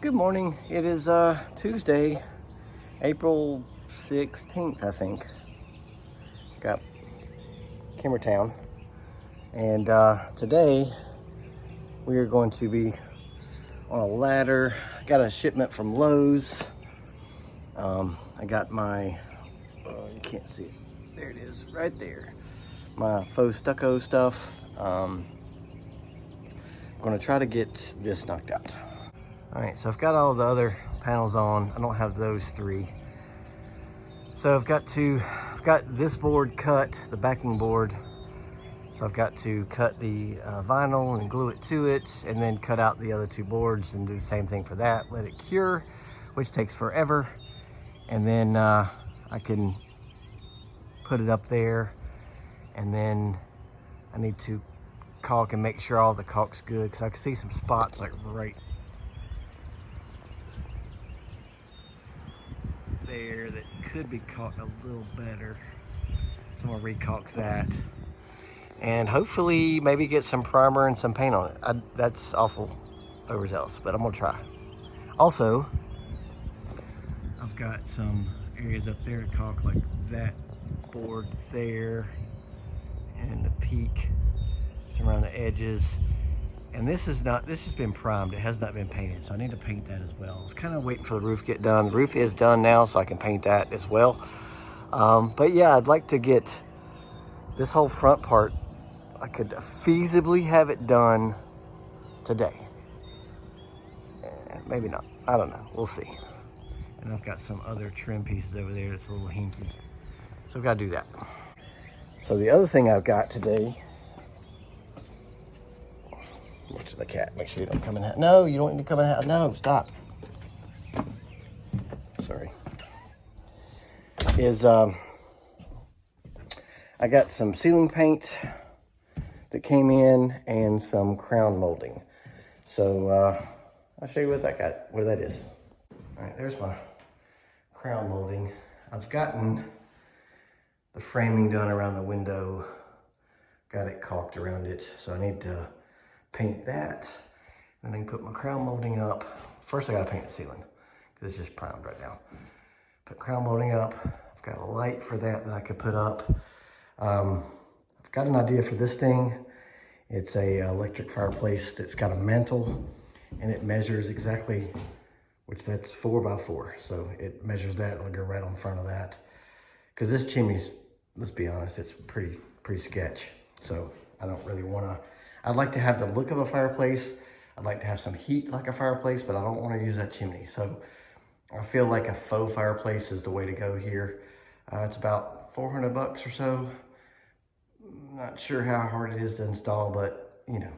Good morning. It is Tuesday, April 16th, I think. Got Kimmertown. And today we are going to be on a ladder. Got a shipment from Lowe's. I got my, you can't see it. There it is, right there. My faux stucco stuff. I'm gonna try to get this knocked out. All right, so I've got all the other panels on. I don't have those three. So I've got this board cut, the backing board. So I've got to cut the vinyl and glue it to it, and then cut out the other two boards and do the same thing for that. Let it cure, which takes forever. And then I can put it up there. And then I need to caulk and make sure all the caulk's good, because I can see some spots like right there that could be caulked a little better. So I'm gonna re-caulk that. And hopefully maybe get some primer and some paint on it. That's awful overzealous, but I'm gonna try. Also, I've got some areas up there to caulk, like that board there and the peak, some around the edges. And this has been primed. It has not been painted, so I need to paint that as well. I was kind of waiting for the roof to get done. The roof is done now, so I can paint that as well. But yeah, I'd like to get this whole front part. I could feasibly have it done today. Maybe not. I don't know. We'll see. And I've got some other trim pieces over there that's a little hinky. So I've got to do that. So the other thing I've got today, watch the cat. Make sure you don't come in the house. No, you don't need to come in the house. No, stop. Sorry. I got some ceiling paint that came in and some crown molding. So I'll show you what that is. All right, there's my crown molding. I've gotten the framing done around the window. Got it caulked around it. So I need to paint that, and then put my crown molding up. First I gotta paint the ceiling, because it's just primed right now. Put crown molding up. I've got a light for that I could put up. I've got an idea for this thing. It's a electric fireplace that's got a mantle, and it measures exactly, which that's 4x4. So it measures that, and it'll go right on front of that. Because this chimney's, let's be honest, it's pretty sketch. So I don't really wanna, I'd like to have the look of a fireplace. I'd like to have some heat like a fireplace, but I don't want to use that chimney. So I feel like a faux fireplace is the way to go here. It's about $400 or so. Not sure how hard it is to install, but you know,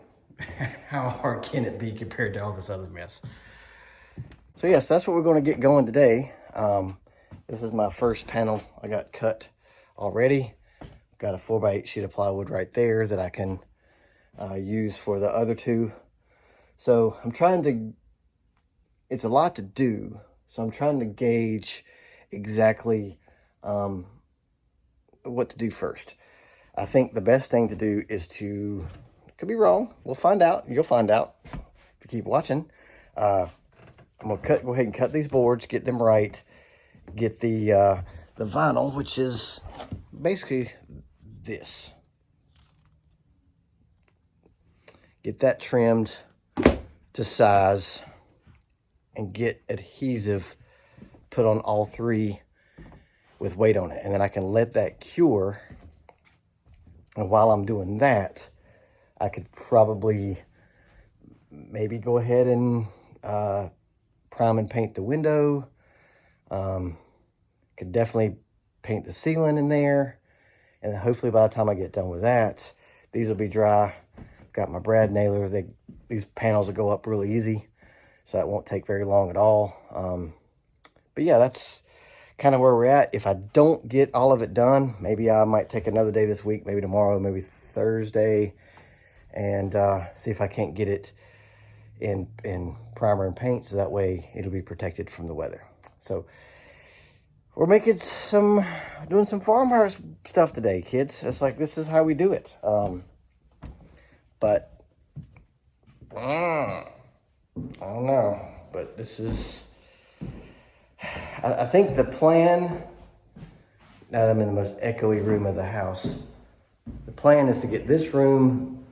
how hard can it be compared to all this other mess? So yes, that's what we're going to get going today. This is my first panel I got cut already. Got a 4x8 sheet of plywood right there that I can use for the other two. So I'm trying to, it's a lot to do, so I'm trying to gauge exactly what to do first. I think the best thing to do is to, could be wrong, we'll find out, you'll find out if you keep watching. I'm gonna go ahead and cut these boards, get them right, get the vinyl, which is basically this. Get that trimmed to size and get adhesive put on all three with weight on it. And then I can let that cure. And while I'm doing that, I could probably maybe go ahead and prime and paint the window. Could definitely paint the ceiling in there. And then hopefully by the time I get done with that, these will be dry. Got my brad nailer. These panels will go up really easy, so that won't take very long at all. But yeah, that's kind of where we're at. If I don't get all of it done, maybe I might take another day this week, maybe tomorrow, maybe Thursday, and see if I can't get it in primer and paint, so that way it'll be protected from the weather. So we're doing some farmhouse stuff today, kids. It's like, this is how we do it. But I don't know. but this is, I think the plan, now that I'm in the most echoey room of the house, the plan is to get this room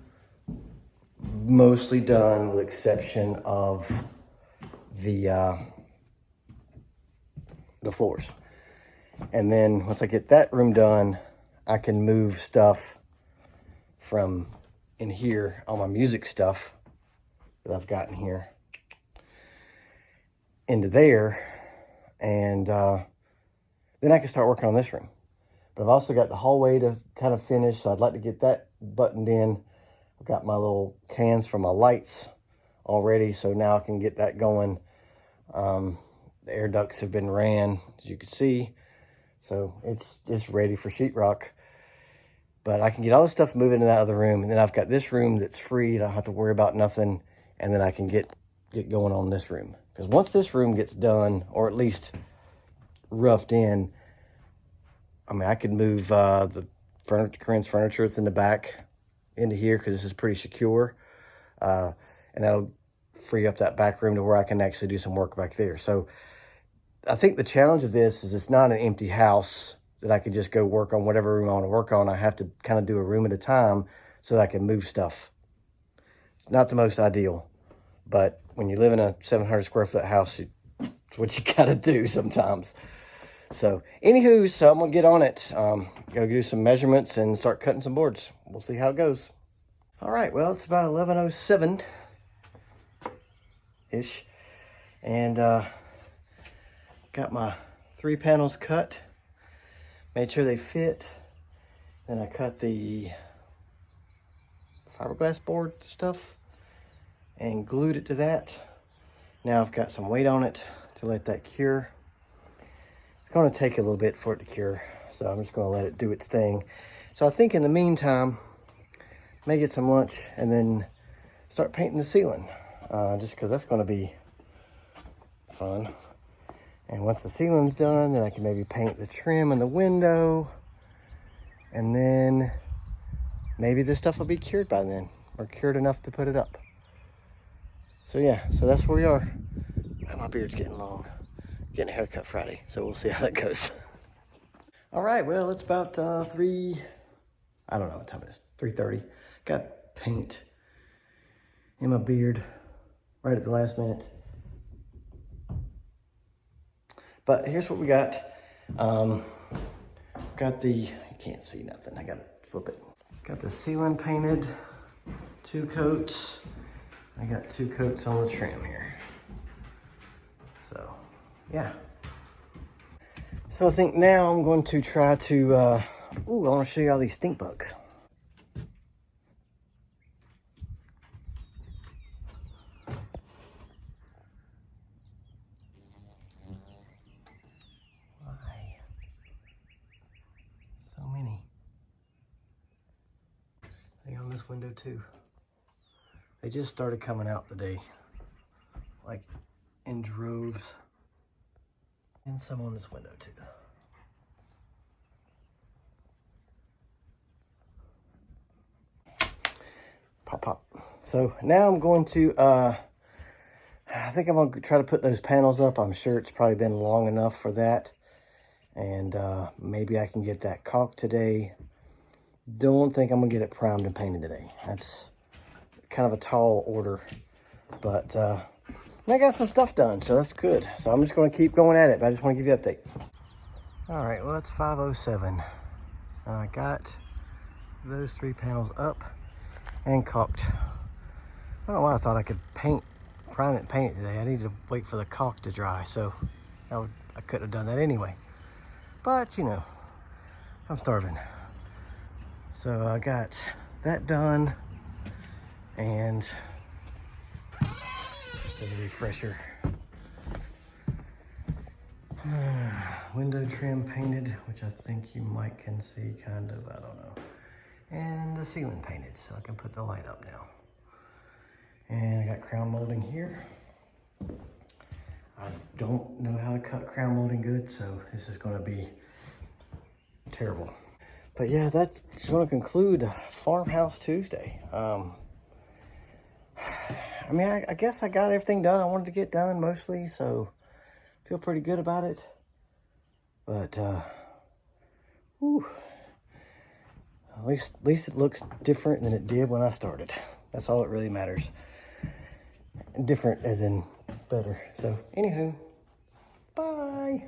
mostly done with the exception of the floors. And then once I get that room done, I can move stuff from in here, all my music stuff that I've got in here, into there, and then I can start working on this room. But I've also got the hallway to kind of finish, so I'd like to get that buttoned in. I've got my little cans for my lights already, so now I can get that going. The air ducts have been ran, as you can see, so it's just ready for sheetrock. But I can get all this stuff moving in that other room, and then I've got this room that's free. I don't have to worry about nothing, and then I can get going on this room. Because once this room gets done, or at least roughed in, I mean, I could move the Corinne's furniture that's in the back into here, because this is pretty secure. And that'll free up that back room to where I can actually do some work back there. So I think the challenge of this is it's not an empty house that I could just go work on whatever room I want to work on. I have to kind of do a room at a time so that I can move stuff. It's not the most ideal, but when you live in a 700 square foot house, it's what you got to do sometimes. So anywho, so I'm going to get on it. Go do some measurements and start cutting some boards. We'll see how it goes. All right, well, it's about 11:07-ish. And got my 3 panels cut. Made sure they fit. Then I cut the fiberglass board stuff and glued it to that. Now I've got some weight on it to let that cure. It's going to take a little bit for it to cure, so I'm just going to let it do its thing. So I think in the meantime, may get some lunch and then start painting the ceiling, just because that's going to be fun. And once the ceiling's done, then I can maybe paint the trim in the window, and then maybe this stuff will be cured by then, or cured enough to put it up. So yeah, so that's where we are. My beard's getting long. Getting a haircut Friday, so we'll see how that goes. All right, well, it's about 3, I don't know what time it is, 3:30. Got paint in my beard right at the last minute. But here's what we got. Got the, you can't see nothing, I gotta flip it. Got the ceiling painted, 2 coats. I got 2 coats on the trim here. So, yeah. So I think now I'm going to try to, I want to show you all these stink bugs. Why? So many. They on this window too. They just started coming out today, like in droves. And some on this window too. Pop, pop. So now I'm going to, I think I'm going to try to put those panels up. I'm sure it's probably been long enough for that. And maybe I can get that caulked today. Don't think I'm going to get it primed and painted today. That's kind of a tall order. But I got some stuff done, so that's good. So I'm just going to keep going at it, but I just want to give you an update. All right, well, it's 5:07. I got those 3 panels up and caulked. I don't know why I thought I could prime it and paint it today. I needed to wait for the caulk to dry, so I couldn't have done that anyway. But, you know, I'm starving. So I got that done, and just as a refresher, window trim painted, which I think you might can see kind of, I don't know. And the ceiling painted, so I can put the light up now. And I got crown molding here. I don't know how to cut crown molding good, so this is gonna be terrible. But yeah, that's gonna conclude Farmhouse Tuesday. I mean, I guess I got everything done I wanted to get done mostly, so feel pretty good about it. But, whew, at least it looks different than it did when I started. That's all that really matters. Different as in better. So, anywho, bye.